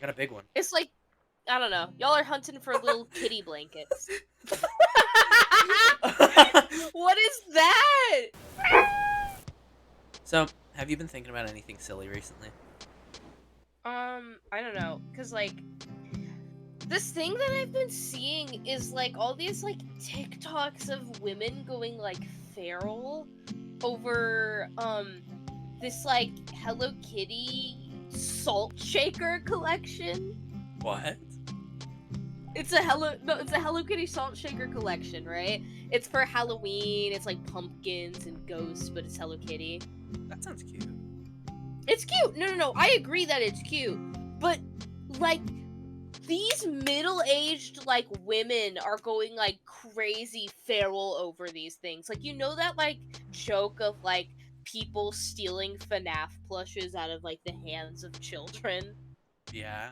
got a big one. It's like, I don't know. Y'all are hunting for little kitty blankets. What is that? So, have you been thinking about anything silly recently? I don't know, cause like, this thing that I've been seeing is like all these like TikToks of women going like feral over this like Hello Kitty salt shaker collection. What? It's a Hello Kitty salt shaker collection, right? It's for Halloween. It's like pumpkins and ghosts, but it's Hello Kitty. That sounds cute. It's cute. No. I agree that it's cute, but like these middle-aged like women are going like crazy feral over these things. Like, you know that like joke of like people stealing FNAF plushes out of like the hands of children? Yeah.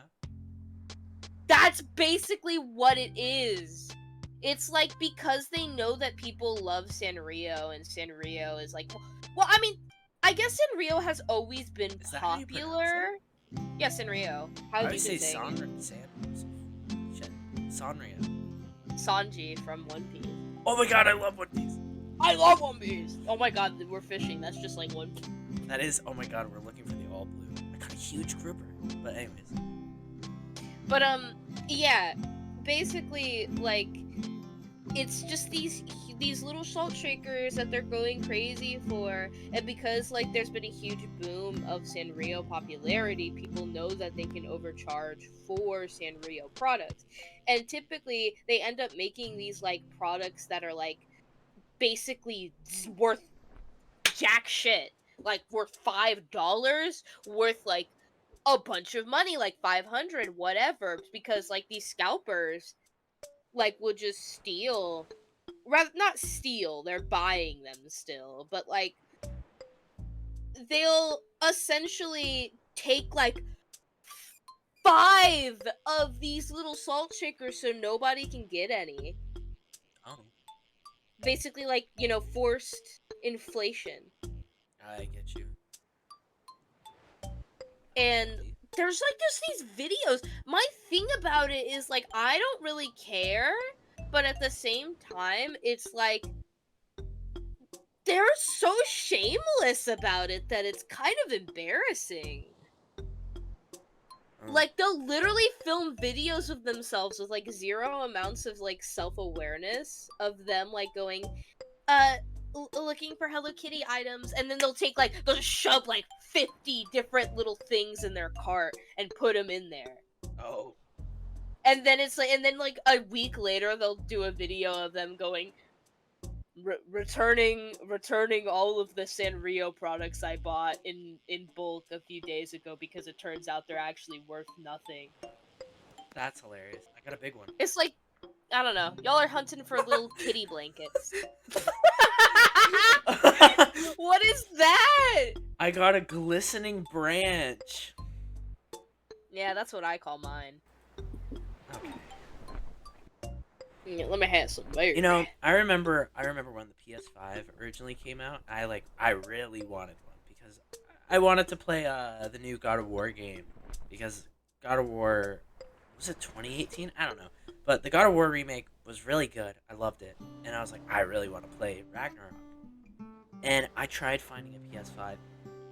That's basically what it is. It's like because they know that people love Sanrio, and Sanrio is like, well, I mean, I guess Sanrio has always been Is that how you pronounce popular. Yeah, Sanrio. How I do would you say say Sanrio. Sanji from One Piece. Oh my god, I love One Piece. I love One Piece. Oh my god, we're fishing. That's just like One Piece. That is, oh my god, we're looking for the all blue. I got a huge grouper. But anyways. But yeah, basically like it's just these little salt shakers that they're going crazy for, and because like there's been a huge boom of Sanrio popularity, people know that they can overcharge for Sanrio products, and typically they end up making these like products that are like basically worth jack shit, like worth $5, worth like a bunch of money, like 500, whatever, because like these scalpers like will just steal, rather not steal, they're buying them still, but like they'll essentially take like 5 of these little salt shakers so nobody can get any. Oh, Basically like, you know, forced inflation. I get you. And there's like just these videos. My thing about it is like I don't really care, but at the same time it's like they're so shameless about it that it's kind of embarrassing. Like, they'll literally film videos of themselves with, like, zero amounts of, like, self-awareness of them, like, going, looking for Hello Kitty items, and then they'll just shove, like, 50 different little things in their cart and put them in there. Oh. And then it's, like, a week later, they'll do a video of them going, returning all of the Sanrio products I bought in bulk a few days ago because it turns out they're actually worth nothing. That's hilarious. I got a big one. It's like, I don't know. Y'all are hunting for little kitty blankets. What is that? I got a glistening branch. Yeah, that's what I call mine. Okay. Yeah, let me have some beer. You know, I remember when the PS5 originally came out. I really wanted one because I wanted to play the new God of War game, because God of War, was it 2018? I don't know. But the God of War remake was really good. I loved it. And I was like, I really want to play Ragnarok. And I tried finding a PS5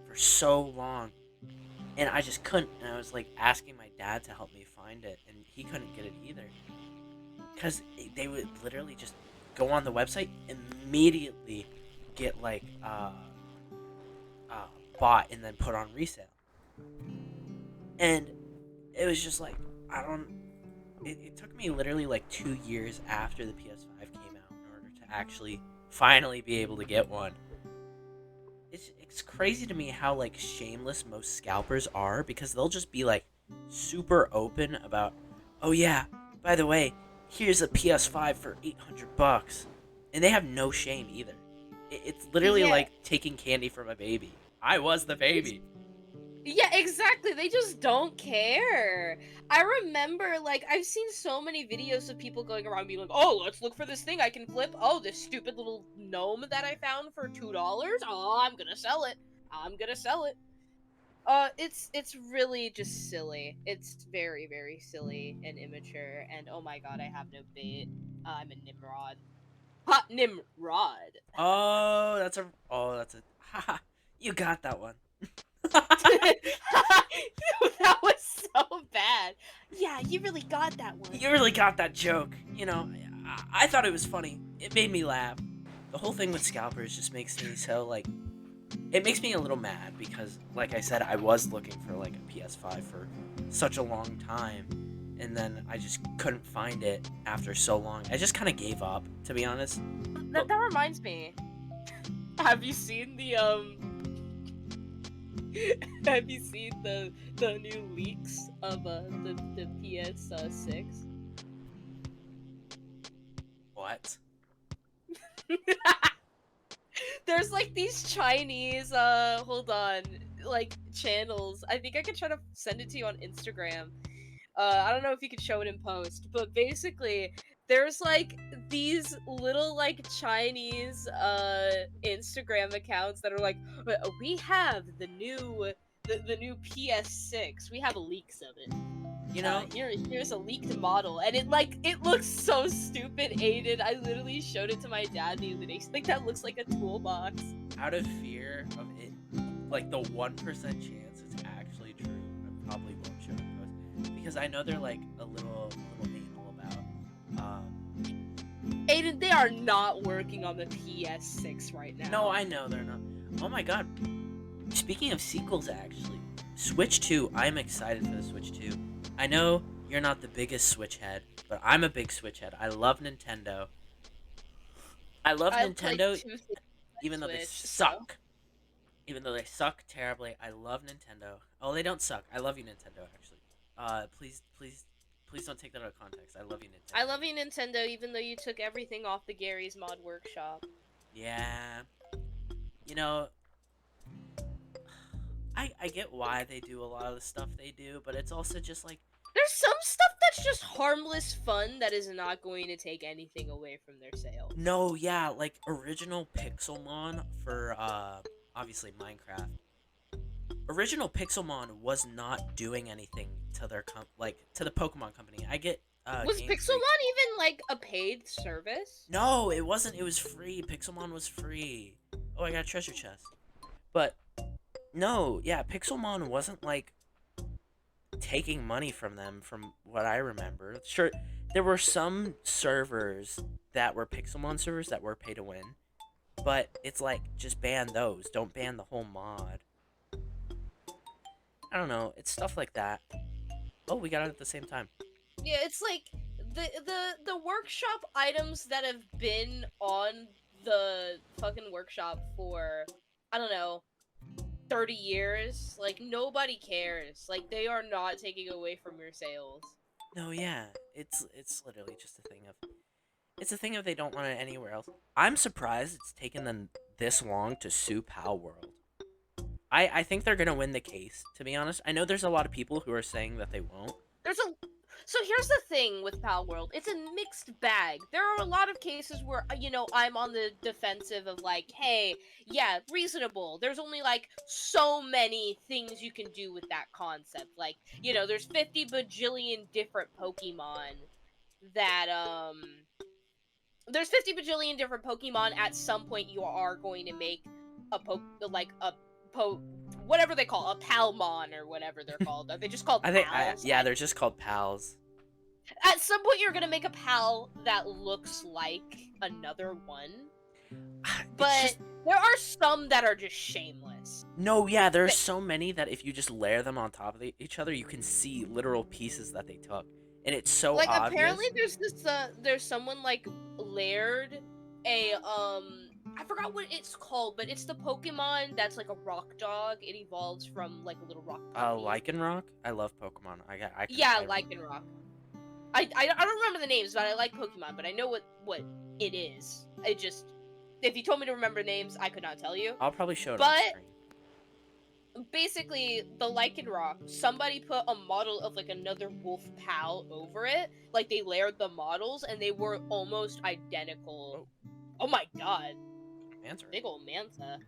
for so long, and I just couldn't. And I was like asking my dad to help me find it, and he couldn't get it either. Because they would literally just go on the website, immediately get like bought and then put on resale. And it was just like, I don't. It took me literally like 2 years after the PS5 came out in order to actually finally be able to get one. It's crazy to me how like shameless most scalpers are, because they'll just be like super open about, oh yeah, by the way, here's a PS5 for $800, and they have no shame either. It's literally like taking candy from a baby. I was the baby. Yeah, exactly. They just don't care. I remember, like, I've seen so many videos of people going around being like, oh, let's look for this thing I can flip. Oh, this stupid little gnome that I found for $2. Oh, I'm gonna sell it. I'm gonna sell it. It's really just silly. It's very, very silly and immature, and oh my god, I have no bait. I'm a Nimrod. Ha! Nimrod! Oh, that's a haha. You got that one. That was so bad. Yeah, you really got that one. You really got that joke. I thought it was funny. It made me laugh. The whole thing with scalpers just makes me so like. It makes me a little mad because, like I said, I was looking for like a PS5 for such a long time, and then I just couldn't find it after so long. I just kind of gave up, to be honest. That reminds me. Have you seen the Have you seen the new leaks of the PS6? What? There's like these Chinese hold on, like channels. I think I could try to send it to you on Instagram. I don't know if you could show it in post, but basically there's like these little like Chinese Instagram accounts that are like, we have the new PS6. We have leaks of it. You know, Here's a leaked model, and it looks so stupid, Aiden. I literally showed it to my dad the other day. He's like, that looks like a toolbox. out of fear of it, like the 1% chance it's actually true, I probably won't show it in post because I know they're like a little anal about. Aiden, they are not working on the PS6 right now. No, I know they're not. Oh my god. Speaking of sequels, actually, Switch 2. I'm excited for the Switch 2. I know you're not the biggest Switch head, but I'm a big Switch head. I love Nintendo. I love Nintendo, even though they suck. Even though they suck terribly, I love Nintendo. Oh, they don't suck. I love you, Nintendo. Actually, please don't take that out of context. I love you, Nintendo. I love you, Nintendo, even though you took everything off the Gary's Mod Workshop. Yeah, you know, I get why they do a lot of the stuff they do, but it's also just like There's some stuff that's just harmless fun that is not going to take anything away from their sale. no, yeah, like original Pixelmon for obviously Minecraft. Original Pixelmon was not doing anything to their to the Pokemon company. I get Was Game Pixelmon Freak. even like a paid service? No, it wasn't. It was free. Pixelmon was free. Oh, I got a treasure chest. But no, yeah, Pixelmon wasn't like taking money from them from what I remember. Sure, there were some servers that were Pixelmon servers that were pay to win, but it's like just ban those. Don't ban the whole mod. I don't know. It's stuff like that. Oh, we got it at the same time. Yeah, it's like the workshop items that have been on the fucking workshop for, I don't know, 30 years. Like, nobody cares. Like, they are not taking away from your sales. No, yeah, it's literally just a thing of it's a thing of they don't want it anywhere else. I'm surprised it's taken them this long to sue Pal World. I think they're gonna win the case. To be honest, I know there's a lot of people who are saying that they won't. So here's the thing with Pal World. It's a mixed bag. There are a lot of cases where, I'm on the defensive of like, hey, yeah, reasonable. There's only like so many things you can do with that concept. Like, there's 50 bajillion different Pokemon that, there's 50 bajillion different Pokemon. At some point, you are going to make whatever they call a Palmon or whatever they're called. Are they just called pals? Yeah, they're just called pals. At some point, you're gonna make a pal that looks like another one. But there are some that are just shameless. No, yeah, there's so many that if you just layer them on top of each other, you can see literal pieces that they took, and it's so like obvious. Apparently, there's someone like layered a I forgot what it's called, but it's the Pokemon that's like a rock dog. It evolves from like a little rock dog. Lycanroc? I love Pokemon. Lycanroc. I don't remember the names, but I like Pokemon, but I know what it is. If you told me to remember names, I could not tell you. I'll probably show it on screen. Basically, the Lycanroc, somebody put a model of like another wolf pal over it. Like they layered the models and they were almost identical. Oh my god. Manta. Big ol' Manta.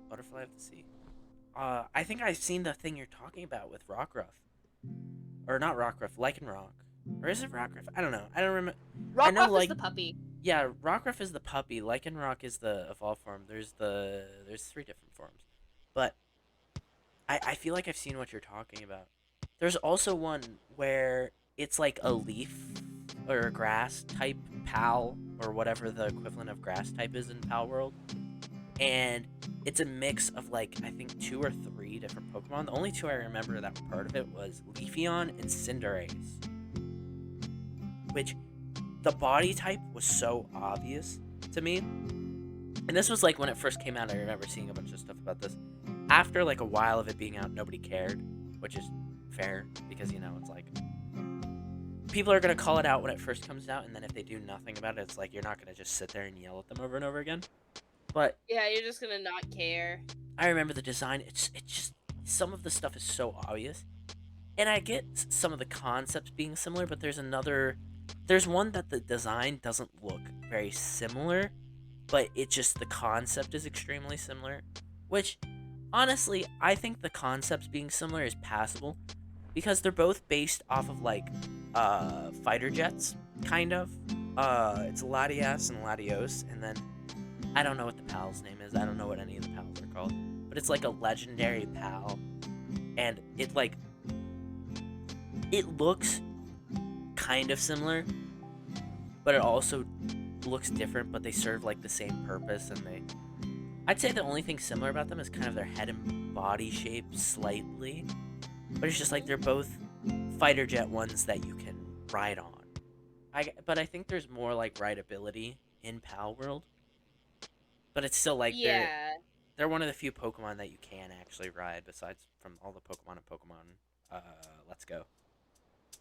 Butterfly of the Sea. I think I've seen the thing you're talking about with Rockruff. Or not Rockruff, Lycanroc. Or is it Rockruff? I don't know. I don't remember. I know, Rockruff is like, the puppy. yeah, Rockruff is the puppy. Lycanroc is the evolved form. There's 3 different forms. But I feel like I've seen what you're talking about. There's also one where it's like a leaf or a grass type pal or whatever the equivalent of grass type is in Pal World. And it's a mix of like I think 2 or 3 different Pokemon. The only 2 I remember that were part of it was Leafeon and Cinderace, which the body type was so obvious to me. And this was like when it first came out. I remember seeing a bunch of stuff about this. After like a while of it being out, nobody cared, which is fair because it's like people are gonna call it out when it first comes out, and then if they do nothing about it, it's like you're not gonna just sit there and yell at them over and over again. But Yeah, you're just gonna not care. I remember the design. It's just some of the stuff is so obvious, and I get some of the concepts being similar, but there's one that the design doesn't look very similar, but it just the concept is extremely similar, which honestly I think the concepts being similar is passable because they're both based off of like fighter jets, kind of. It's Latias and Latios, and then I don't know what the pal's name is. I don't know what any of the pals are called. But it's like a legendary pal. And it looks kind of similar, but it also looks different, but they serve like the same purpose and I'd say the only thing similar about them is kind of their head and body shape slightly. But it's just like they're both fighter jet ones that you can ride on. But I think there's more like rideability in Pal World. But it's still like Yeah. they're one of the few Pokemon that you can actually ride besides from all the Pokemon and Pokemon Let's Go.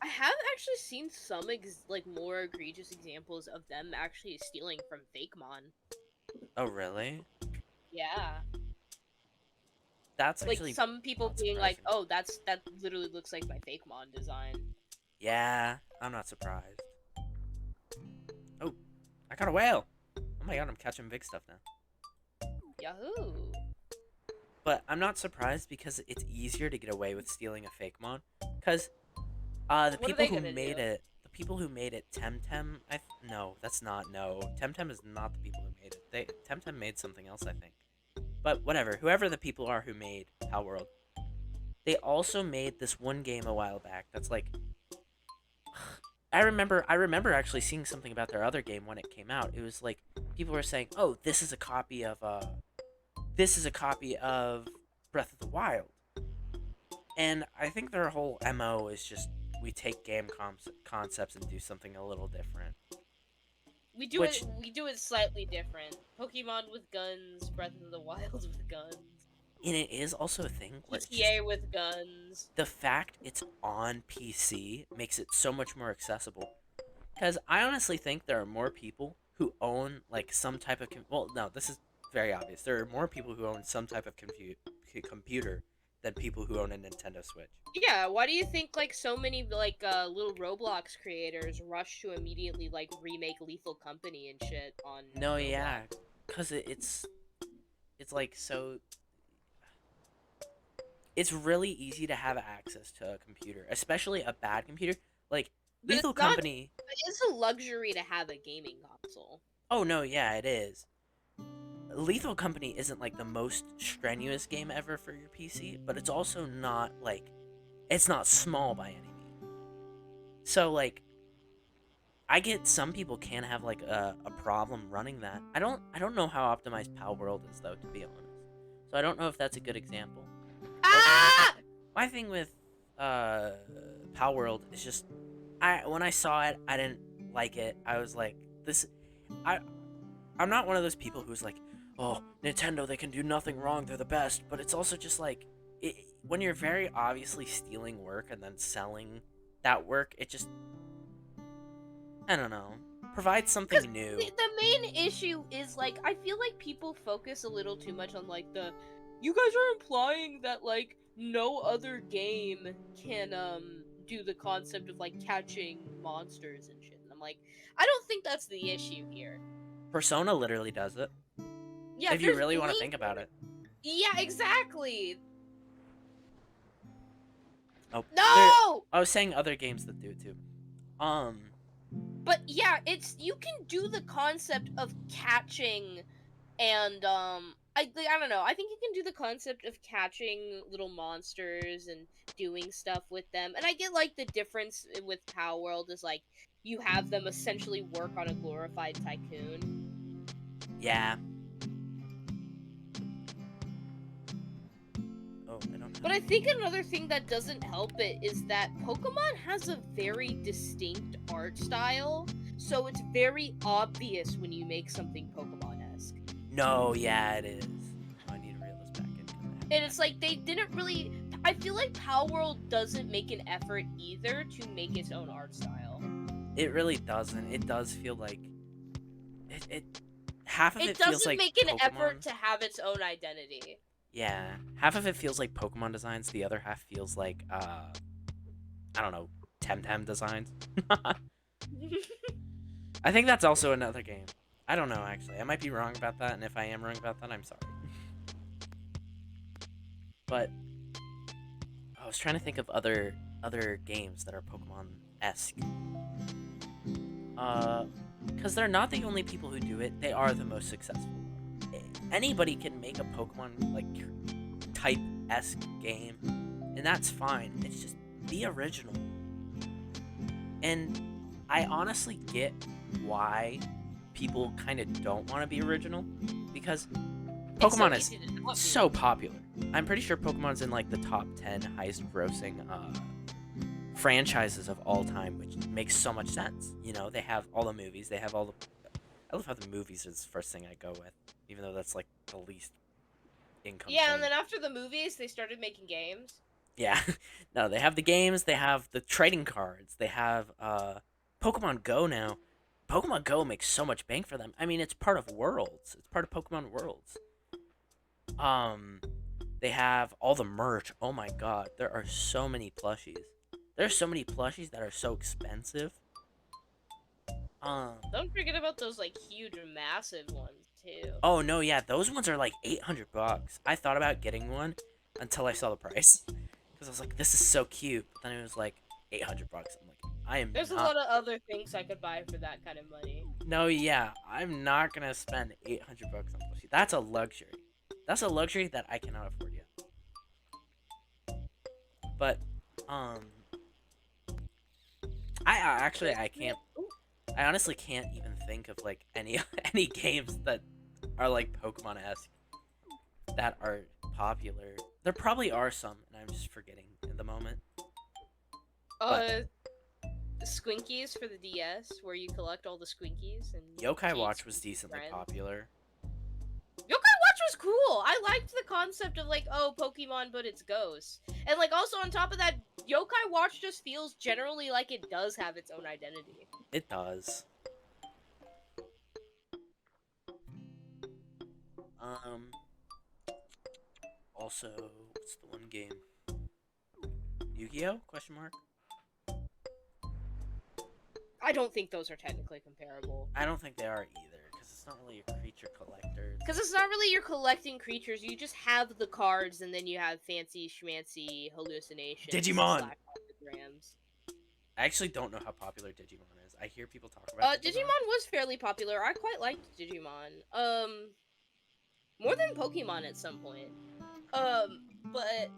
I have actually seen some like more egregious examples of them actually stealing from Fakemon. Oh really? Yeah. That's Like actually some people not being like, surprising. "Oh, that literally looks like my Fakemon design." Yeah, I'm not surprised. Oh, I caught a whale. Oh my god, I'm catching big stuff now. Yahoo! But I'm not surprised because it's easier to get away with stealing a Fakemon. Because the What are people they who gonna made do? it, Temtem. No, that's not. No, Temtem is not the people who made it. Temtem made something else, I think. But whatever, whoever the people are who made Pal World, they also made this one game a while back. That's like, I remember actually seeing something about their other game when it came out. It was like people were saying, "Oh, this is a copy of Breath of the Wild," and I think their whole mo is just we take game concepts and do something a little different. Which We do it slightly different. Pokemon with guns, Breath of the Wild with guns, and it is also a thing where it's just GTA with guns. the fact it's on PC makes it so much more accessible. Because I honestly think there are more people who own like some type of well, no, this is very obvious. There are more people who own some type of computer than people who own a Nintendo Switch. Yeah, why do you think like so many like little Roblox creators rush to immediately like remake Lethal Company and shit on No, yeah, Roblox? because it's like so. It's really easy to have access to a computer, especially a bad computer. Like But Lethal it's not. Company. It's a luxury to have a gaming console. Oh no, yeah, it is. Lethal Company isn't like the most strenuous game ever for your PC, but it's also not like it's not small by any means. So like I get some people can have like a problem running that. I don't know how optimized Pal World is though, to be honest. So I don't know if that's a good example. But Ah! my thing with Pal World is just when I saw it, I didn't like it. I was like this I I'm not one of those people who's like, "Oh, Nintendo, they can do nothing wrong. They're the best." But it's also just like when you're very obviously stealing work and then selling that work, it just I don't know. Provide Because something new. the main issue is like I feel like people focus a little too much on like the. You guys are implying that like no other game can do the concept of like catching monsters and shit. And I'm like, I don't think that's the issue here. Persona literally does it. Yeah, If you there's really want to Blink. think about it. Yeah, exactly. Oh, No! I was saying other games that do it too. But yeah, you can do the concept of catching and I don't know. I think you can do the concept of catching little monsters and doing stuff with them. And I get like the difference with Power World is like you have them essentially work on a glorified tycoon. Yeah. Oh, I don't But know. I think another thing that doesn't help it is that Pokemon has a very distinct art style, so it's very obvious when you make something Pokemon-esque. No, yeah, it is. Oh, I need to reel this back in. And it's like they didn't really. I feel like Power World doesn't make an effort either to make its own art style. It really doesn't. It does feel like it half of it feels Doesn't like make an Pokemon. effort to have its own identity. Yeah, half of it feels like Pokemon designs. The other half feels like I don't know, Temtem designs. I think that's also another game. I don't know actually. I might be wrong about that, and if I am wrong about that, I'm sorry. But I was trying to think of other games that are Pokemon esque. Because they're not the only people who do it. They are the most successful. Anybody can make a Pokemon like type esque game, and that's fine. It's just be original. And I honestly get why people kind of don't want to be original, because Pokemon is so popular. I'm pretty sure Pokemon's in like the top 10 highest grossing franchises of all time, which makes so much sense. You know, they have all the movies, they have all the. I love how the movies is the first thing I go with, even though that's like the least income. Yeah, thing. and then after the movies, they started making games. Yeah, no, they have the games, they have the trading cards, they have Pokemon Go now. Pokemon Go makes so much bank for them. I mean, it's part of Worlds. It's part of Pokemon Worlds. They have all the merch. Oh my god, there are so many plushies. There's so many plushies that are so expensive. Don't forget about those like huge, massive ones too. Oh no, yeah, those ones are like $800. I thought about getting one until I saw the price, because I was like, this is so cute. But then it was like $800. I'm like, I am. There's not... a lot of other things I could buy for that kind of money. No, yeah, I'm not gonna spend $800 on plushie. That's a luxury. That's a luxury that I cannot afford yet. But, I can't. I honestly can't even think of like any any games that are like Pokemon-esque that are popular. There probably are some, and I'm just forgetting in the moment. Squinkies for the DS, where you collect all the Squinkies and Yokai Watch was decently popular. Yokai Watch was cool. I liked the concept of like, oh, Pokemon, but it's ghosts. And like also on top of that, Yokai Watch just feels generally like it does have its own identity. It does. Also, what's the one game? Yu-Gi-Oh? Question mark. I don't think those are technically comparable. I don't think they are either, because it's not really a creature collector. Because it's not really you're collecting creatures, you just have the cards, and then you have fancy schmancy hallucinations. Digimon! I actually don't know how popular Digimon is. I hear people talk about Digimon was fairly popular. I quite liked Digimon. More than Pokemon at some point. But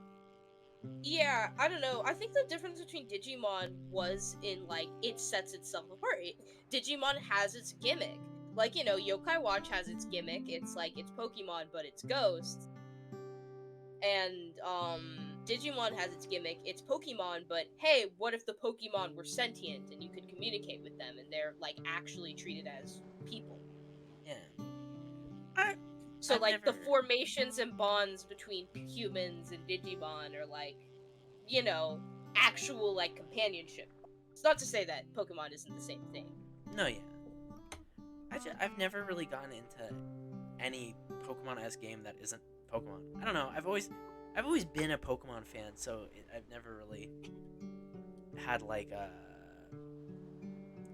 yeah, I don't know. I think the difference between Digimon was in like it sets itself apart. Digimon has its gimmick. Like, you know, Yokai Watch has its gimmick. It's like it's Pokemon but it's ghosts. And Digimon has its gimmick. It's Pokemon, but hey, what if the Pokemon were sentient and you could communicate with them and they're like actually treated as people? Yeah. So like the formations and bonds between humans and Digimon are like, you know, actual like companionship. It's not to say that Pokemon isn't the same thing. No, yeah. I've never really gotten into any Pokemon-esque game that isn't Pokemon. I don't know. I've always been a Pokemon fan, so I've never really had like a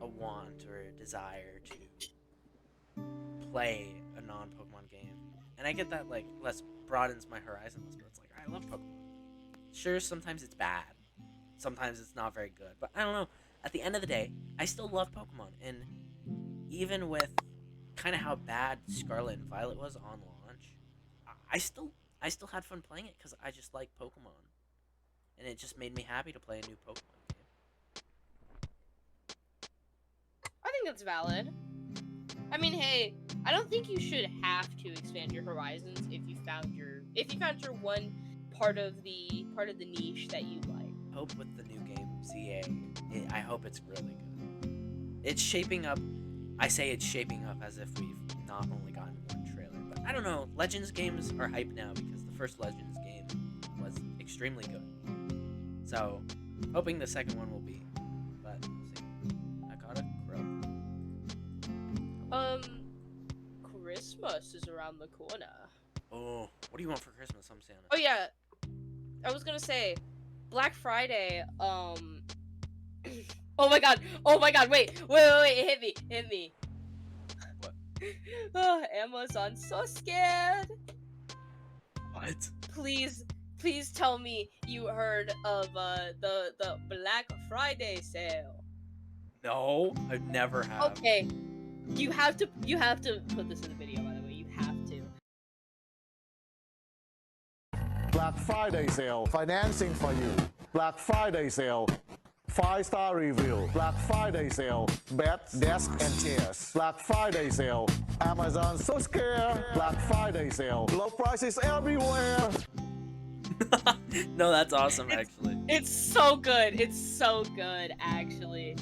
want or a desire to play a non-Pokemon game. And I get that like less broadens my horizons, but it's like I love Pokemon. Sure, sometimes it's bad, sometimes it's not very good. But I don't know. At the end of the day, I still love Pokemon, and even with kind of how bad Scarlet and Violet was on launch, I still had fun playing it because I just like Pokemon, and it just made me happy to play a new Pokemon game. I think that's valid. I mean, hey, I don't think you should have to expand your horizons if you found your one part of the niche that you like. Hope with the new game ZA, I hope it's really good. It's shaping up. I say it's shaping up as if we've not only gotten one trailer, but I don't know. Legends games are hype now because the first Legends game was extremely good. So, hoping the second one will be. But we'll see. I got a crow. Christmas is around the corner. Oh, what do you want for Christmas? I'm Santa. Oh yeah, I was gonna say, Black Friday. Oh my god! Wait! It hit me! What? Oh, Amazon's so scared. What? Please tell me you heard of the Black Friday sale. No, I never have. Okay, you have to put this in the video. By the way, you have to. Black Friday sale, financing for you. Black Friday sale, 5-star review. Black Friday sale, beds, desk, and chairs. Black Friday sale, Amazon so scared. Black Friday sale, low prices everywhere. No, that's awesome, actually. It's so good. It's so good, actually.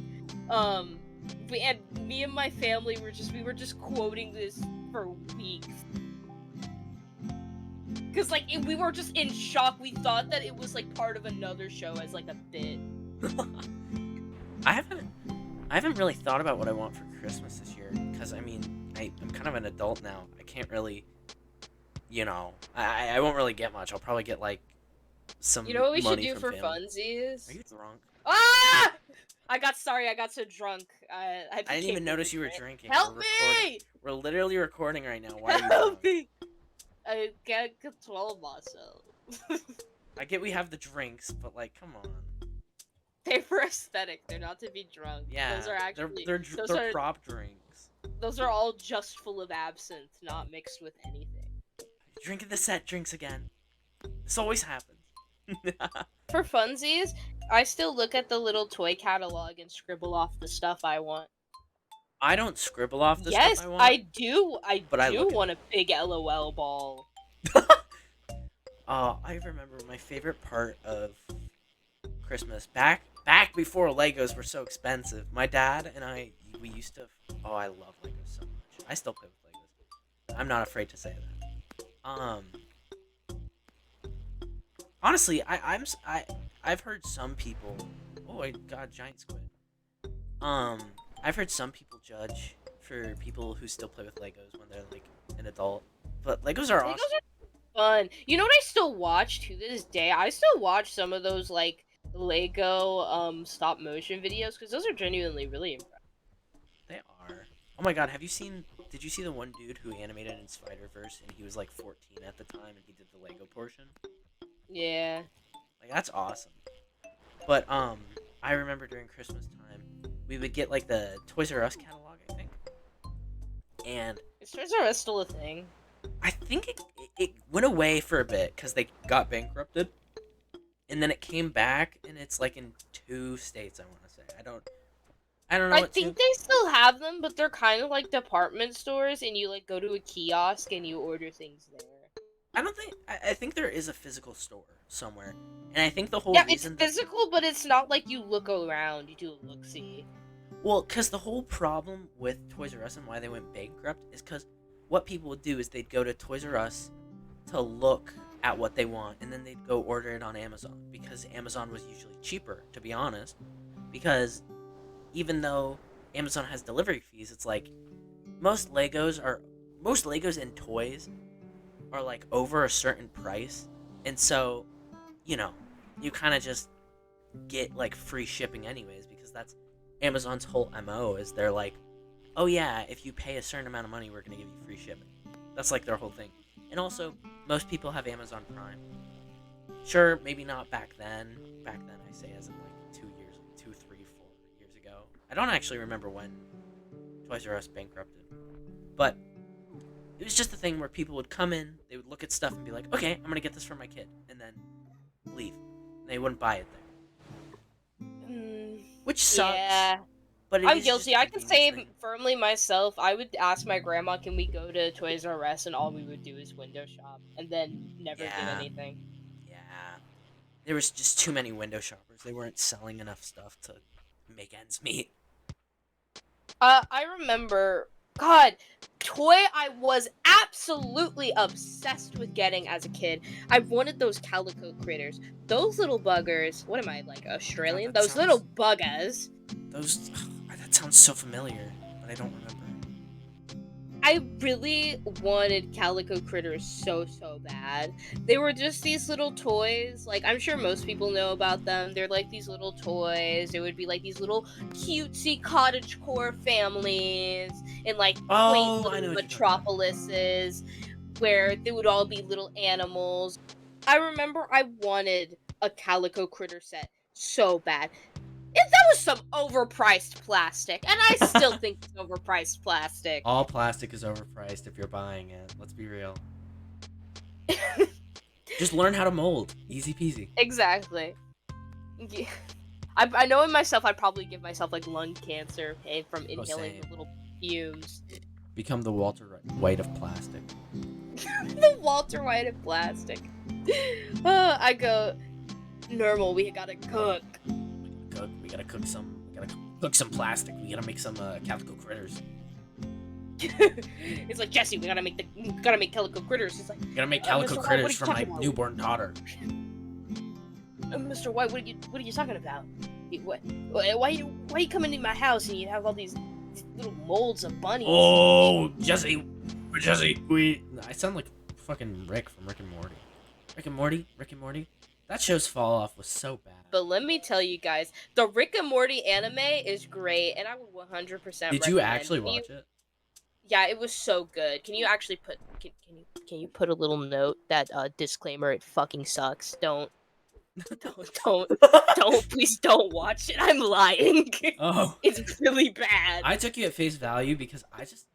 Me and my family we were just quoting this for weeks. Cause like we were just in shock. We thought that it was like part of another show as like a bit. I haven't really thought about what I want for Christmas this year. Cause I mean, I'm kind of an adult now. I can't really, I won't really get much. I'll probably get like some. You know what we should money do from for family. funsies? Are you drunk? Ah! I got so drunk. I didn't even notice you were drinking. Help We're recording. me! We're literally recording right now. Why are you Help drunk? me! I can't control myself. I get we have the drinks, but like, come on. They're for aesthetic. They're not to be drunk. Yeah, those are actually they're prop drinks. Those are all just full of absinthe, not mixed with anything. Drinking the set drinks again. This always happens. For funsies, I still look at the little toy catalog and scribble off the stuff I want. I don't scribble off the Yes, stuff I want. I do. I do want a big LOL ball. I remember my favorite part of Christmas back before Legos were so expensive. My dad and we used to. Oh, I love Legos so much. I still play with Legos. I'm not afraid to say that. Honestly, I've heard some people. Oh, I got a giant squid. I've heard some people judge for people who still play with Legos when they're like an adult, but Legos are awesome. Fun. You know what I still watch to this day? I still watch some of those like Lego stop motion videos because those are genuinely really impressive. They are. Oh my god, did you see the one dude who animated in Spider-Verse and he was like 14 at the time and he did the Lego portion? Yeah. Like that's awesome. But I remember during Christmas time we would get like the Toys R Us catalog, I think. And is Toys R Us still a thing? I think it went away for a bit because they got bankrupted, and then it came back, and it's like in 2 states. I want to say I don't know. I think they still have them, but they're kind of like department stores, and you like go to a kiosk and you order things there. I think there is a physical store somewhere, and I think the whole reason it's physical, but it's not like you look around. You do a look-see. Well, because the whole problem with Toys R Us and why they went bankrupt is because what people would do is they'd go to Toys R Us to look at what they want, and then they'd go order it on Amazon, because Amazon was usually cheaper, to be honest, because even though Amazon has delivery fees, it's like most Legos and toys are like over a certain price, and so you kind of just get like free shipping anyways, because that's Amazon's whole MO is they're like, oh yeah, if you pay a certain amount of money, we're gonna give you free shipping. That's like their whole thing. And also, most people have Amazon Prime. Sure, maybe not back then. Back then, I say as in like 2, 3, 4 years ago. I don't actually remember when Toys R Us bankrupted, but it was just a thing where people would come in, they would look at stuff and be like, okay, I'm gonna get this for my kid, and then leave. They wouldn't buy it there. Which sucks. Yeah. But I'm is guilty. just a I can say convenience thing. firmly myself, I would ask my grandma, can we go to Toys R Us, and all we would do is window shop, and then never get Yeah. anything. Yeah. There was just too many window shoppers. They weren't selling enough stuff to make ends meet. I remember, God, toy I was absolutely obsessed with getting as a kid. I wanted those calico critters. Those little buggers. What am I, like, Australian? God, that Those little sounds- buggers. Those... that sounds so familiar, but I don't remember. I really wanted calico critters so bad. They were just these little toys. Like, I'm sure most people know about them. They're like these little toys. There would be like these little cutesy cottagecore families in like quaint Oh, I know little what you're talking about. metropolises where they would all be little animals. I remember I wanted a calico critter set so bad. That was some overpriced plastic, and I still think it's overpriced plastic. All plastic is overpriced if you're buying it. Let's be real. Just learn how to mold. Easy peasy. Exactly. Yeah. I know in myself I'd probably give myself like lung cancer from inhaling same. the little fumes. Become the Walter White of plastic. The Walter White of plastic. I go, Nermal, we gotta cook. We gotta cook some. We gotta cook some plastic. We gotta make some calico critters. It's like, Jesse, we gotta make calico critters. It's like, We gotta make Mr. calico White, what are critters you for my talking about? newborn daughter. Mr. White, what are you talking about? Why you coming in my house and you have all these little molds of bunnies? Oh, Jesse, I sound like fucking Rick from Rick and Morty. Rick and Morty. That show's fall off was so bad. But let me tell you guys, the Rick and Morty anime is great, and I would 100% Did you recommend actually it. watch it? Yeah, it was so good. Can you actually put can you put a little note that disclaimer? It fucking sucks. Don't please don't watch it. I'm lying. Oh, It's really bad. I took you at face value because I just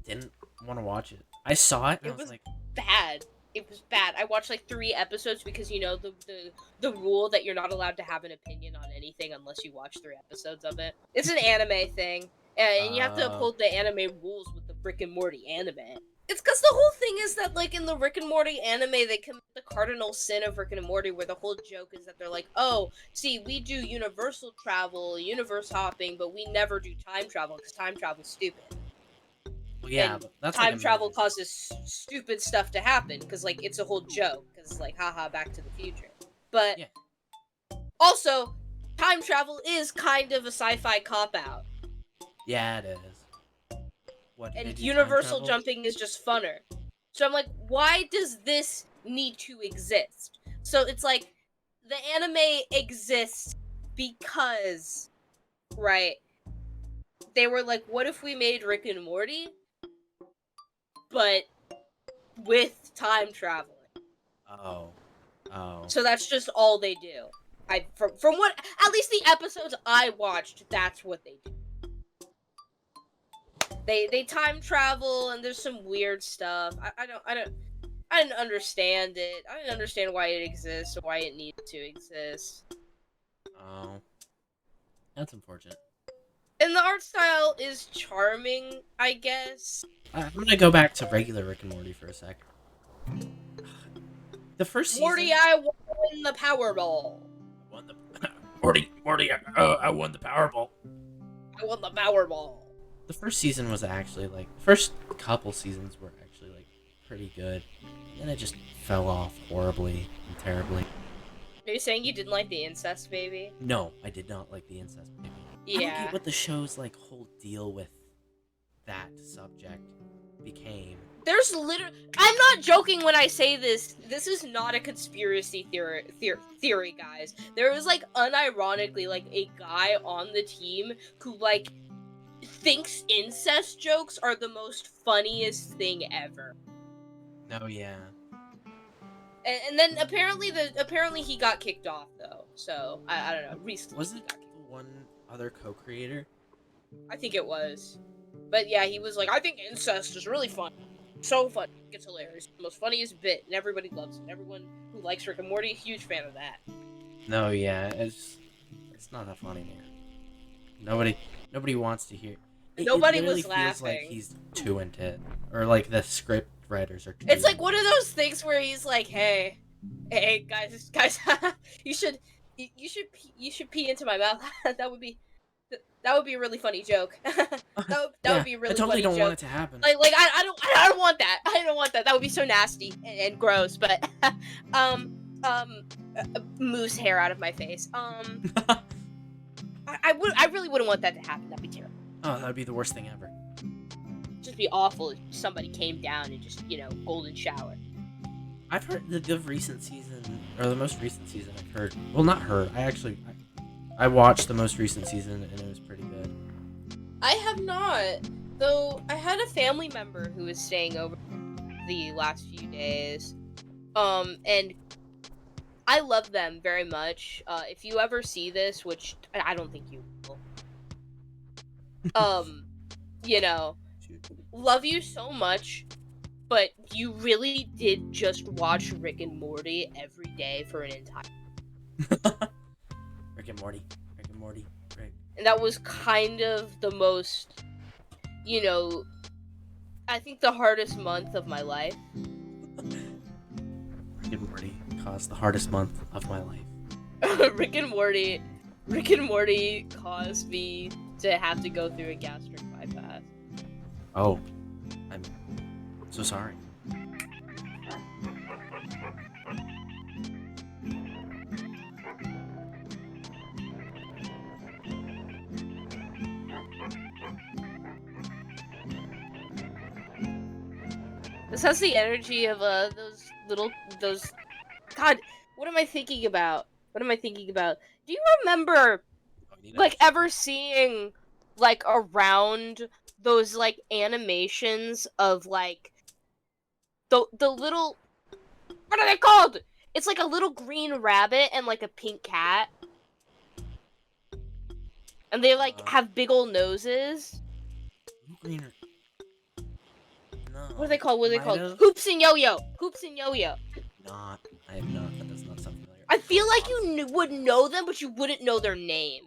didn't want to watch it. I saw it and It I was was like, bad. It was bad. I watched like 3 episodes because you know the rule that you're not allowed to have an opinion on anything unless you watch 3 episodes of it. It's an anime thing, and you have to uphold the anime rules with the Rick and Morty anime. It's because the whole thing is that, like, in the Rick and Morty anime, they commit the cardinal sin of Rick and Morty, where the whole joke is that they're like, oh, see, we do universal travel, universe hopping, but we never do time travel, because time travel's stupid. well, yeah, and but that's time like a travel movie. causes stupid stuff to happen, because, like, it's a whole joke, because it's like, haha, Back to the Future. But, Yeah. also, time travel is kind of a sci-fi cop-out. Yeah, it is. What, did they And do time universal travel? jumping is just funner. So I'm like, why does this need to exist? So it's like, the anime exists because, right, they were like, what if we made Rick and Morty, but with time traveling? Oh. So that's just all they do. From what, at least the episodes I watched, that's what they do. They time travel and there's some weird stuff. I didn't understand it. I didn't understand why it exists or why it needed to exist. Oh. That's unfortunate. And the art style is charming, I guess. I'm gonna go back to regular Rick and Morty for a sec. The first season... Morty, I won the Powerball. won the... Morty, I won the Powerball. I won the Powerball. The first season was actually, like... The first couple seasons were actually, like, pretty good. And then it just fell off horribly and terribly. Are you saying you didn't like the incest baby? No, I did not like the incest baby. I don't Yeah. get what the show's, like, whole deal with that subject became. There's literally... I'm not joking when I say this. This is not a conspiracy theory, guys. There was, like, unironically, like, a guy on the team who, like, thinks incest jokes are the most funniest thing ever. Oh, yeah. And then apparently he got kicked off though. So I don't know. Recently, Was it the one other co-creator? I think it was. But yeah, he was like, I think incest is really fun. So fun. It's hilarious. The most funniest bit, and everybody loves it. Everyone who likes Rick and Morty, huge fan of that. No, yeah, it's not that funny, man. Nobody wants to hear. Nobody it literally was feels laughing. like he's too into it, or like the script writers are. It's like one of those things where he's like, hey, guys, you should pee into my mouth. that would be a really funny joke. that would be a really I totally funny don't joke. want it to happen. Like I don't want that. I don't want that. That would be so nasty and gross. But moose hair out of my face. I really wouldn't want that to happen. That'd be terrible. Oh, that would be the worst thing ever. Just be awful if somebody came down and just golden shower. I've heard the recent season, or the most recent season. I've heard. Well, not heard. I watched the most recent season and it was pretty good. I have not, though. I had a family member who was staying over the last few days, and I love them very much. If you ever see this, which I don't think you will, love you so much, but you really did just watch Rick and Morty every day for an entire. Rick and Morty. Rick. And that was kind of the most, I think the hardest month of my life. Rick and Morty caused the hardest month of my life. Rick and Morty caused me to have to go through a gastric bypass. Oh, I'm so sorry. This has the energy of those. God, what am I thinking about? Do you remember, ever seeing, around those, animations of, the little... What are they called? It's, a little green rabbit and, a pink cat. And they, have big old noses. Greener. No. What are they called? Hoops and Yo-Yo. I have not. That does not sound familiar. I feel like you would know them, but you wouldn't know their name.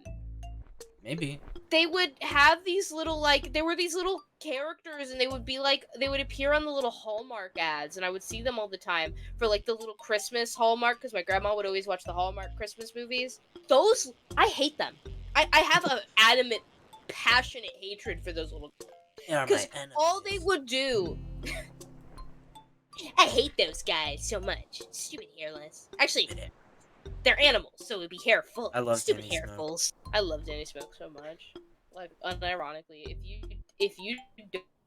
Maybe. They would have these little, they were these little characters, and they would be, they would appear on the little Hallmark ads, and I would see them all the time for, the little Christmas Hallmark, because my grandma would always watch the Hallmark Christmas movies. Those, I hate them. I have an adamant, passionate hatred for those little... Because all they would do... I hate those guys so much. Stupid hairless. Actually, they're animals, so it'd be hairful. I love stupid Danny hairfuls. I love Danny Smoke so much. Unironically, if you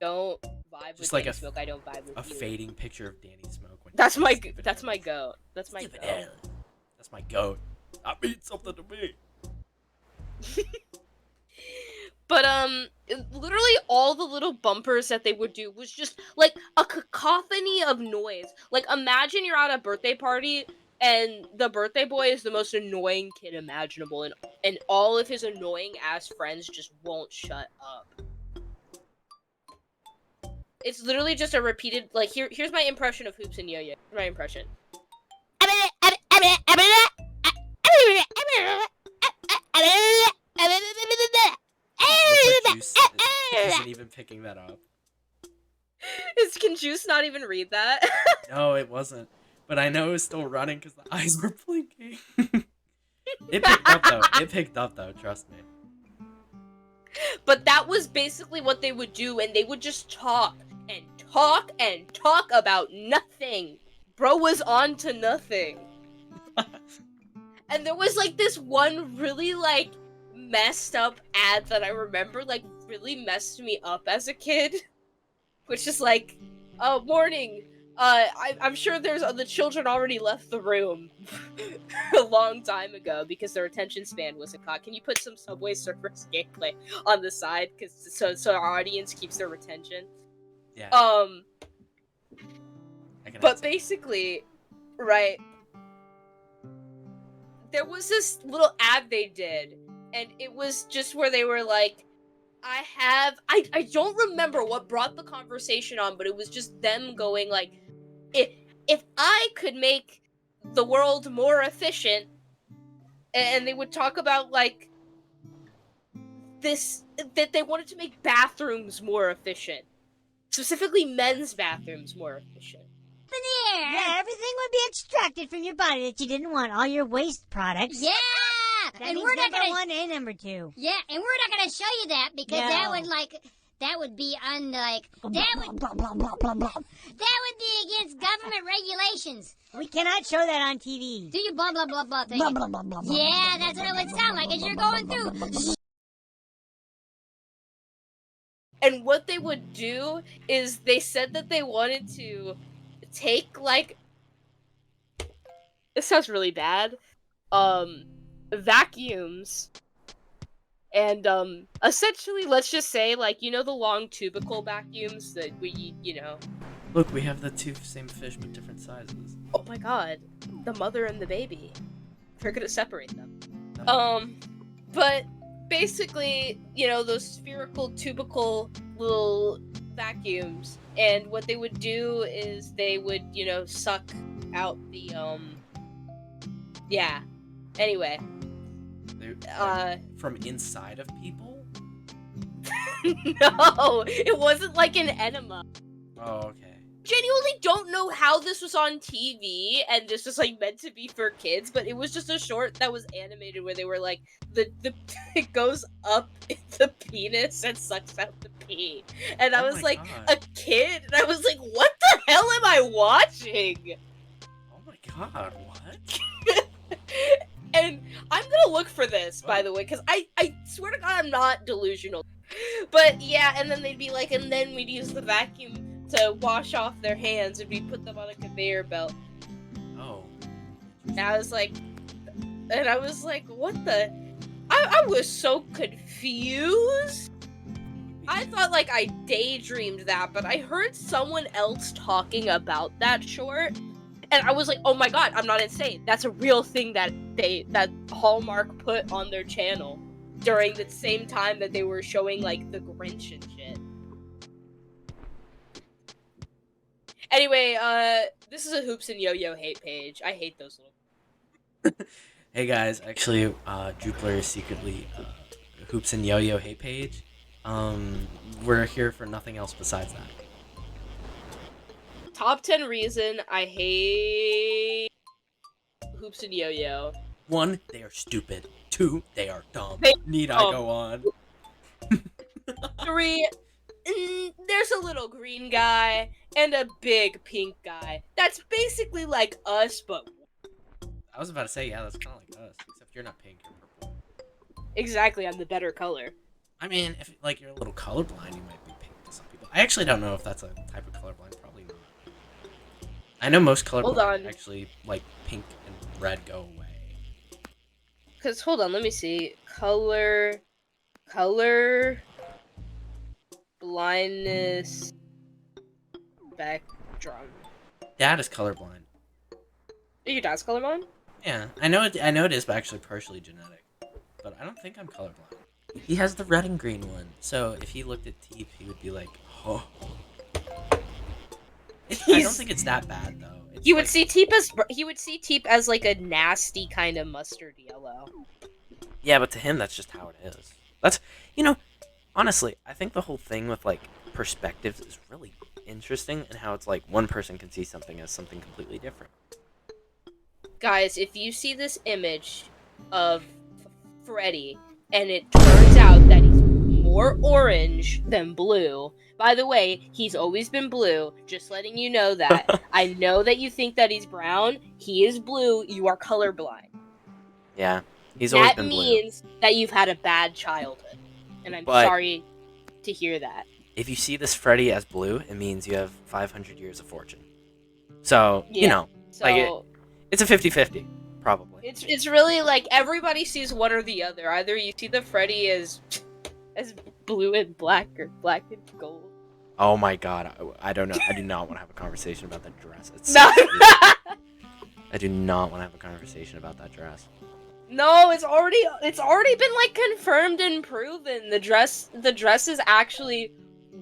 don't vibe with Danny Smoke, I don't vibe with you. A fading picture of Danny Smoke. That's my goat. That's my goat. That's my goat. That means something to me. But, literally all the little bumpers that they would do was just, a cacophony of noise. Imagine you're at a birthday party, and the birthday boy is the most annoying kid imaginable, and all of his annoying-ass friends just won't shut up. It's literally just a repeated, here's my impression of Hoops and Yo-Yo. Here's my impression. Juice isn't even picking that up. Can Juice not even read that? No, it wasn't. But I know it was still running because the eyes were blinking. It picked up though. Trust me. But that was basically what they would do, and they would just talk and talk and talk about nothing. Bro was on to nothing. And there was this one really messed up ad that I remember really messed me up as a kid, which is morning, I'm sure the children already left the room a long time ago because their attention span wasn't caught. Can you put some Subway Surfers gameplay on the side so our audience keeps their retention? Yeah. But basically Right. There was this little ad they did, and it was just where they were like, I don't remember what brought the conversation on, but it was just them going like, if I could make the world more efficient, and they would talk about like this, that they wanted to make bathrooms more efficient, specifically men's bathrooms more efficient. Yeah, everything would be extracted from your body that you didn't want. All your waste products. Yeah! That And means we're not number gonna... 1 and number 2. Yeah, and we're not gonna show you that because No. that would be that would be against government regulations. We cannot show that on TV. Do you blah blah blah blah thing? Blah, blah, blah, blah, blah, Yeah, blah, that's blah, what it would blah, sound blah, like as blah, you're blah, going blah, blah, blah, through. blah. And what they would do is they said that they wanted to take like, this sounds really bad, vacuums, and essentially, let's just say, like, you know the long tubicle vacuums that we, Look, we have the two same fish but different sizes. oh my god, the mother and the baby, we're gonna separate them. But basically, those spherical tubicle little vacuums, and what they would do is they would, suck out the, yeah. Anyway. From inside of people? No, it wasn't like an enema. Oh, okay. Genuinely don't know how this was on TV and this was like meant to be for kids, but it was just a short that was animated where they were like the it goes up the penis and sucks out the pee. And I Oh was my like God. a kid and I was like, what the hell am I watching? Oh my god, what? And I'm gonna look for this, by the way, because I swear to God I'm not delusional. But yeah, and then they'd be like, and then we'd use the vacuum to wash off their hands and we'd put them on a conveyor belt. Oh. And I was like, what the? I was so confused. I thought like I daydreamed that, but I heard someone else talking about that short. And I was like, oh my god, I'm not insane. That's a real thing that Hallmark put on their channel during the same time that they were showing like the Grinch and shit. Anyway, this is a Hoops and Yo-Yo hate page. I hate those little... Hey guys, actually, Jupiter is secretly Hoops and Yo-Yo hate page. We're here for nothing else besides that. Top 10 reason I hate Hoops and Yo-Yo. 1, they are stupid. 2, they are dumb. Need I dumb. go on? 3, there's a little green guy and a big pink guy. That's basically like us, but... I was about to say, yeah, that's kind of like us, except you're not pink, you're purple. Exactly, I'm the better color. I mean, if like you're a little colorblind, you might be pink to some people. I actually don't know if that's a type of colorblind. Probably not. I know most Hold colorblind on. actually like pink and red go away. Cause hold on, let me see. Color blindness spectrum. Dad is colorblind. Your dad's colorblind? Yeah, I know it is actually partially genetic, but I don't think I'm colorblind. He has the red and green one, so if he looked at Teep, he would be like, oh. I don't think it's that bad though. It's He would like- see Teep as like a nasty kind of mustard yellow. Yeah, but to him, that's just how it is. That's, honestly, I think the whole thing with, like, perspectives is really interesting, and how it's like one person can see something as something completely different. Guys, if you see this image of Freddy, and it turns out that he's more orange than blue, by the way, he's always been blue, just letting you know that. I know that you think that he's brown, he is blue, you are colorblind. Yeah, he's always That been blue. means that you've had a bad childhood, and I'm But- sorry to hear that. If you see this Freddy as blue, it means you have 500 years of fortune. So, Yeah. So, like it's a 50-50, probably. it's really like everybody sees one or the other. Either you see the Freddy as blue and black, or black and gold. Oh my god, I don't know. I do not want to have a conversation about that dress. It's No. so I do not want to have a conversation about that dress. No, it's already been like confirmed and proven. The dress is actually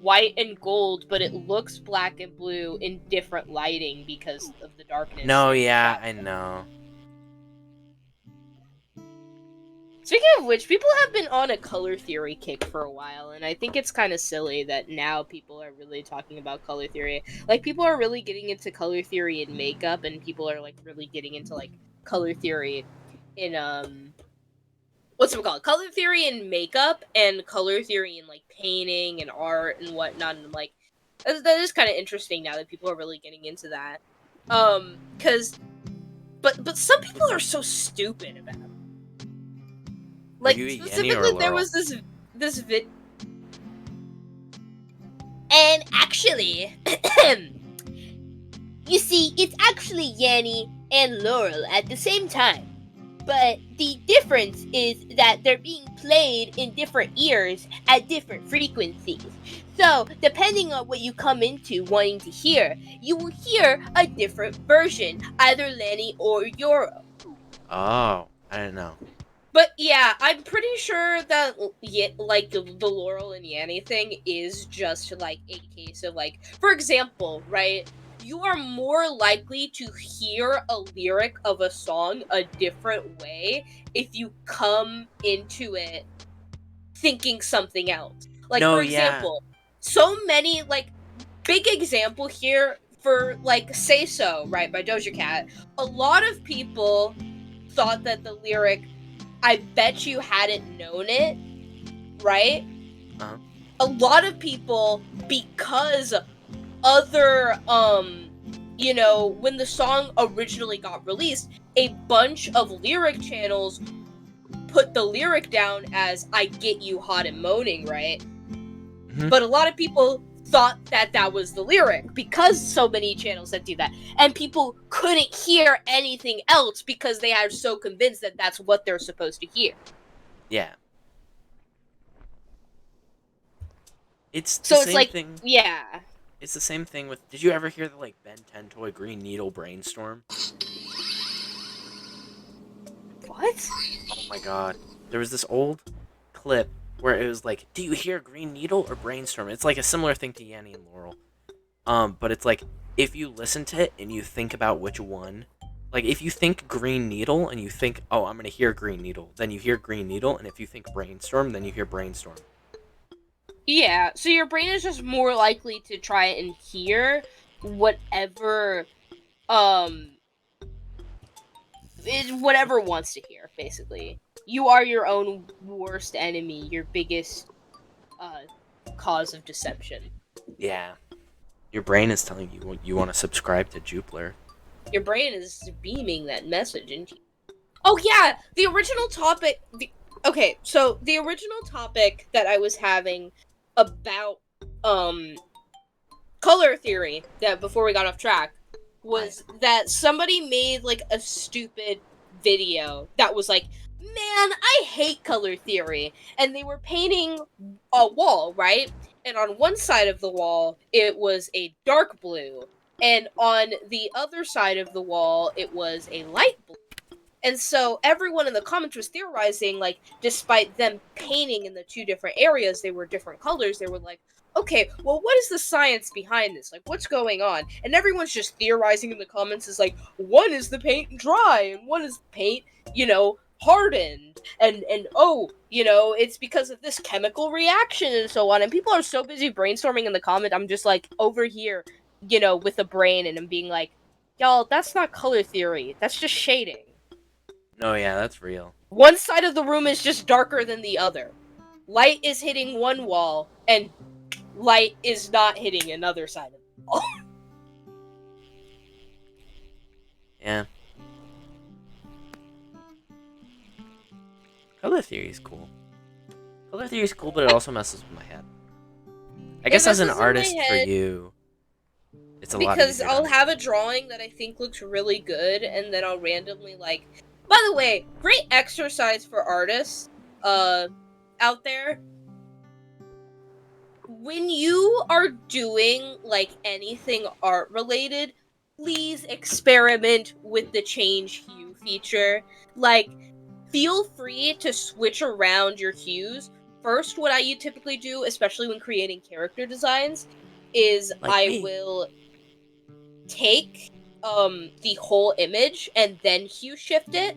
white and gold, but it looks black and blue in different lighting because of the darkness. No, and yeah, shadow. I know. Speaking of which, people have been on a color theory kick for a while, and I think it's kind of silly that now people are really talking about color theory. Like, people are really getting into color theory in makeup, and people are, like, really getting into, like, color theory in, what's it called? Color theory in makeup, and color theory in, like, painting and art and whatnot, and I'm like, that is kind of interesting now that people are really getting into that. But some people are so stupid about it. Like, you a Yenny or specifically, there Laurel? was this vid. And actually, you see, it's actually Yanny and Laurel at the same time. But the difference is that they're being played in different ears at different frequencies. So, depending on what you come into wanting to hear, you will hear a different version, either Lanny or Yoro. Oh, I didn't know. But yeah, I'm pretty sure that like the Laurel and Yanny thing is just like a case of like, for example, right? You are more likely to hear a lyric of a song a different way if you come into it thinking something else. Like, No, for yeah. example, so many, like, big example here for, like, Say So, right, by Doja Cat. A lot of people thought that the lyric, I bet you hadn't known it, right? Uh-huh. A lot of people, because other, you know, when the song originally got released, a bunch of lyric channels put the lyric down as I get you hot and moaning, right? Mhm. But a lot of people thought that that was the lyric because so many channels that do that. And people couldn't hear anything else because they are so convinced that that's what they're supposed to hear. Yeah. It's the So it's same like, thing. yeah. It's the same thing with. Did you ever hear the like Ben 10 toy Green Needle Brainstorm? What? Oh my god. There was this old clip where it was like, do you hear Green Needle or Brainstorm? It's like a similar thing to Yanny and Laurel. But it's like, if you listen to it and you think about which one, like if you think Green Needle and you think, oh, I'm gonna hear Green Needle, then you hear Green Needle, and if you think Brainstorm, then you hear Brainstorm. Yeah, so your brain is just more likely to try and hear whatever, whatever it wants to hear, basically. You are your own worst enemy, your biggest, cause of deception. Yeah. Your brain is telling you want to subscribe to Jupiter. Your brain is beaming that message into you. Oh yeah, the original topic, okay, so the original topic that I was having about, color theory, that before we got off track, was that somebody made, like, a stupid video that was like, man, I hate color theory, and they were painting a wall, right? And on one side of the wall, it was a dark blue, and on the other side of the wall, it was a light blue. And so everyone in the comments was theorizing, like, despite them painting in the two different areas, they were different colors, they were like, okay, well, what is the science behind this? Like, what's going on? And everyone's just theorizing in the comments is like, one is the paint dry, and one is the paint, you know, hardened, and oh, you know, it's because of this chemical reaction and so on. And people are so busy brainstorming in the comment, I'm just like over here, you know, with a brain, and I'm being like, y'all, that's not color theory, that's just shading. No, yeah, that's real. One side of the room is just darker than the other. Light is hitting one wall, and light is not hitting another side of the wall. Yeah. Color theory is cool. Color theory is cool, but it also messes with my head. I guess as an messes with my artist for head you, it's a lot because easier. I'll have a drawing that I think looks really good, and then I'll randomly, like... By the way, great exercise for artists, out there. When you are doing, like, anything art-related, please experiment with the change hue feature. Like, feel free to switch around your hues. First, what I typically do, especially when creating character designs, is Like I me. will take the whole image and then hue shift it.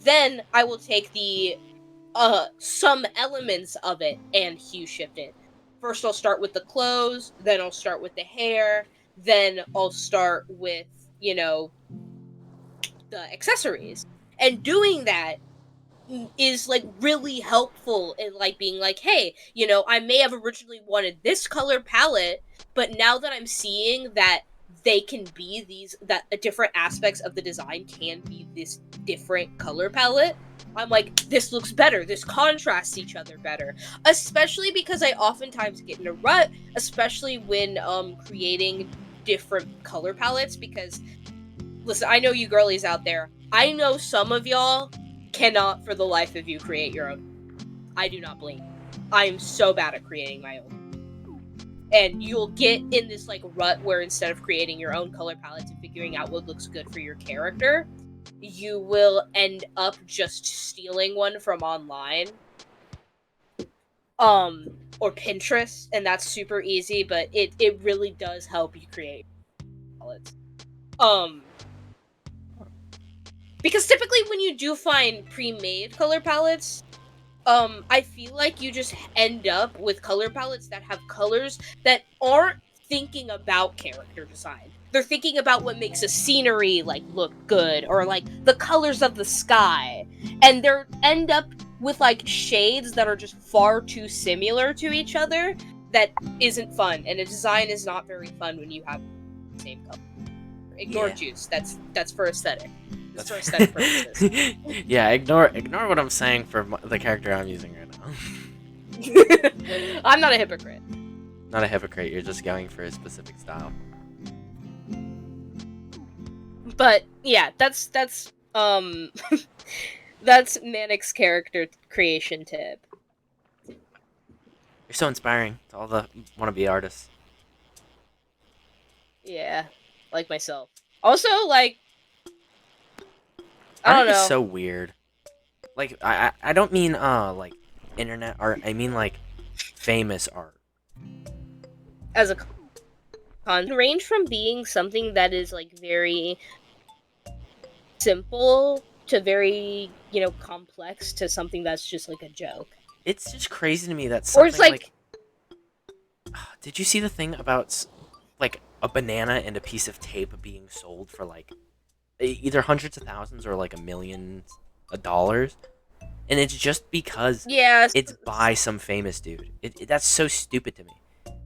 Then I will take the some elements of it and hue shift it. First I'll start with the clothes, then I'll start with the hair, then I'll start with, the accessories. And doing that is like really helpful in like being like, hey, I may have originally wanted this color palette, but now that I'm seeing that they can be different aspects of the design can be this different color palette, I'm like, this looks better, this contrasts each other better. Especially because I oftentimes get in a rut, especially when creating different color palettes, because listen, I know you girlies out there, I know some of y'all cannot for the life of you create your own. I do not blame you. I am so bad at creating my own. And you'll get in this like rut where instead of creating your own color palettes and figuring out what looks good for your character, you will end up just stealing one from online. Or Pinterest, and that's super easy, but it really does help you create palettes. Because typically when you do find pre-made color palettes, I feel like you just end up with color palettes that have colors that aren't thinking about character design. They're thinking about what makes a scenery, like, look good, or, like, the colors of the sky. And they end up with, like, shades that are just far too similar to each other that isn't fun. And a design is not very fun when you have the same color. Ignore juice. That's for aesthetic. That's for aesthetic purposes. Yeah, ignore what I'm saying for the character I'm using right now. I'm not a hypocrite. Not a hypocrite, you're just going for a specific style. But yeah, that's that's Manic's character creation tip. You're so inspiring to all the wannabe artists. Yeah, like myself. Also, like, I Art don't know. is so weird. Like, I don't mean like internet art. I mean like famous art. As a con, range from being something that is like very simple to very complex to something that's just like a joke. It's just crazy to me that something Or it's like did you see the thing about like a banana and a piece of tape being sold for like either hundreds of thousands or like $1 million? And it's just because it's by some famous dude. That's so stupid to me.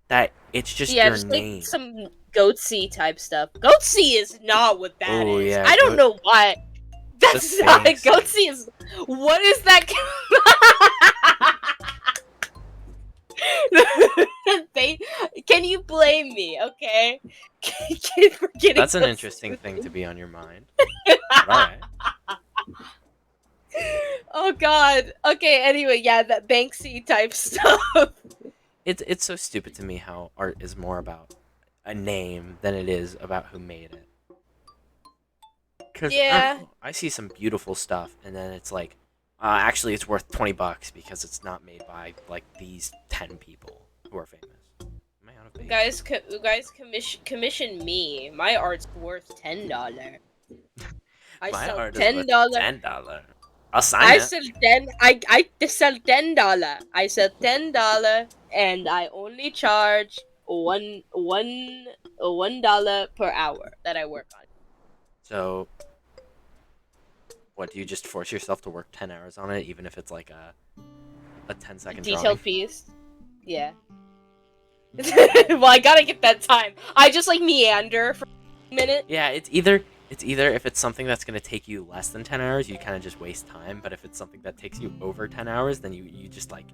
That it's just your just name. like some Goatsy type stuff. Goatsy is not what that Oh, is. yeah, I don't know why. That's not Sphinx. Goatsy is. What is that? Can you blame me? Okay. That's an interesting thing to be on your mind. Alright. Oh god. Okay, anyway, yeah, that Banksy type stuff. It's so stupid to me how art is more about a name than it is about who made it. Because I see some beautiful stuff, and then it's like, actually it's worth $20 because it's not made by like these 10 people who are famous. Am I out of base? Guys, commission me. My art's worth $10. My sell art $10. is worth $10. I'll sign I it. sell I sell $10. I sell $10, and I only charge $1 per hour that I work on. So, what, do you just force yourself to work 10 hours on it, even if it's like a 10-second drawing? Detailed piece. Yeah. Well, I gotta get that time. I just like meander for a minute. Yeah, it's either if it's something that's gonna take you less than 10 hours, you kind of just waste time. But if it's something that takes you over 10 hours, then you just like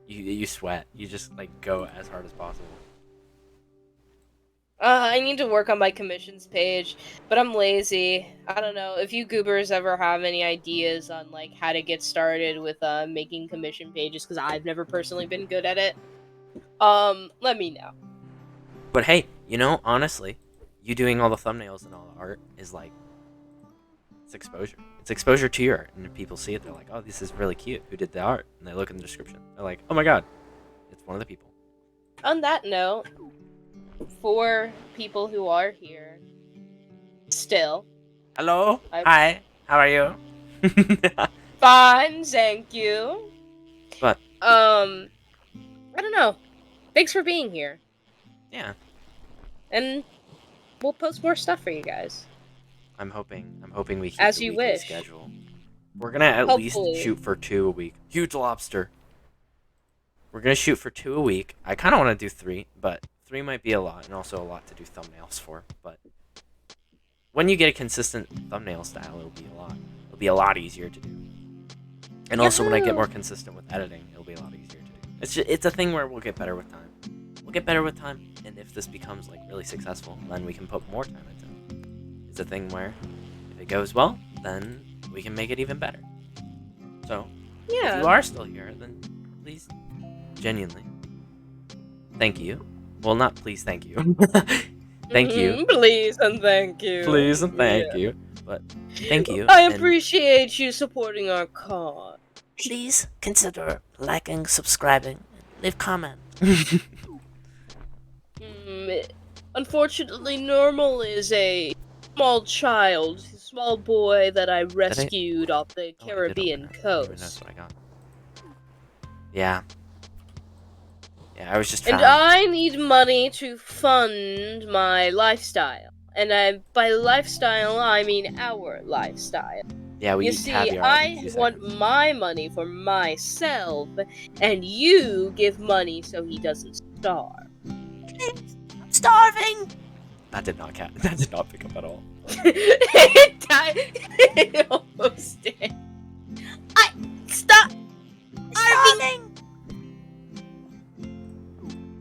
you sweat. You just like go as hard as possible. I need to work on my commissions page, but I'm lazy. I don't know if you goobers ever have any ideas on like how to get started with making commission pages, because I've never personally been good at it. Let me know. But hey, honestly, you doing all the thumbnails and all the art is like, it's exposure. It's exposure to your art, and if people see it, they're like, oh, this is really cute. Who did the art? And they look in the description. They're like, oh my god, it's one of the people. On that note, for people who are here, still, Hello. Hi. How are you? fine, thank you. But I don't know. Thanks for being here, yeah, and we'll post more stuff for you guys. I'm hoping we keep As the you weekly wish. schedule. We're gonna at Hopefully. least shoot for 2 a week. Huge lobster. We're gonna shoot for 2 a week. I kind of want to do 3, but 3 might be a lot, and also a lot to do thumbnails for. But when you get a consistent thumbnail style, it'll be a lot. It'll be a lot easier to do. And also, when I get more consistent with editing, it'll be a lot easier to do. It's a thing where we'll get better with time. We'll get better with time, and if this becomes like really successful, then we can put more time into it. It's a thing where if it goes well, then we can make it even better. So, if Yeah. you are still here, then please, genuinely, thank you. Well, not please, thank you. Thank you. Please and thank you. Please and thank you. But thank you. I and appreciate you supporting our cause. Please consider liking, subscribing, and leave comment. Unfortunately, Nermal is a small child, a small boy that I rescued off the Oh, I did Caribbean open it. I don't even know coast. what I got. Yeah. Yeah, I was just And trying. I need money to fund my lifestyle. And by lifestyle, I mean our lifestyle. Yeah, we You eat see, caviar I every few want seconds. my money for myself, and you give money so he doesn't starve. I'm starving! That did not catch. That did not pick up at all. It died. It almost did. Stop! Starving!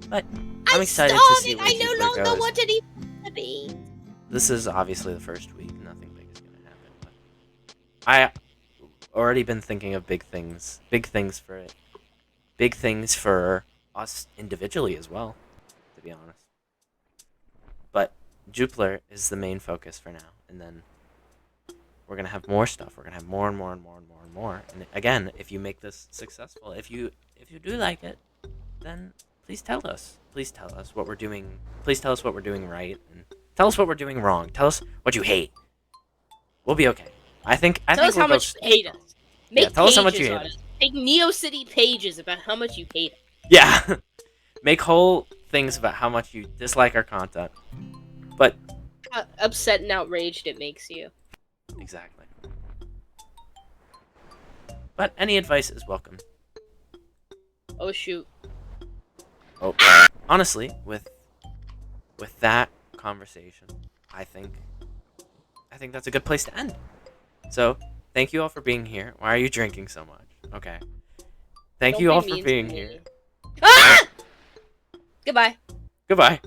But I'm excited to see where Jupiter goes. what it to be. This is obviously the first week. Nothing big is gonna happen. But I already been thinking of big things. Big things for it. Big things for us individually as well, to be honest. But Jupiter is the main focus for now, and then we're gonna have more stuff. We're gonna have more and more and more and more and more. And again, if you make this successful, if you do like it, then please tell us. Please tell us what we're doing. Please tell us what we're doing right, and tell us what we're doing wrong. Tell us what you hate. We'll be okay. I think. Tell us how we'll much you hate us. Make tell us how much you pages hate on us. it. Make NeoCity pages about how much you hate us. Yeah. Make whole things about how much you dislike our content. But How upset and outraged it makes you. exactly. But any advice is welcome. Oh shoot. Oh, honestly, with that conversation, I think that's a good place to end. So, thank you all for being here. Why are you drinking so much? Okay. Thank Don't you be all for mean to being me. here. Ah! Goodbye. Goodbye.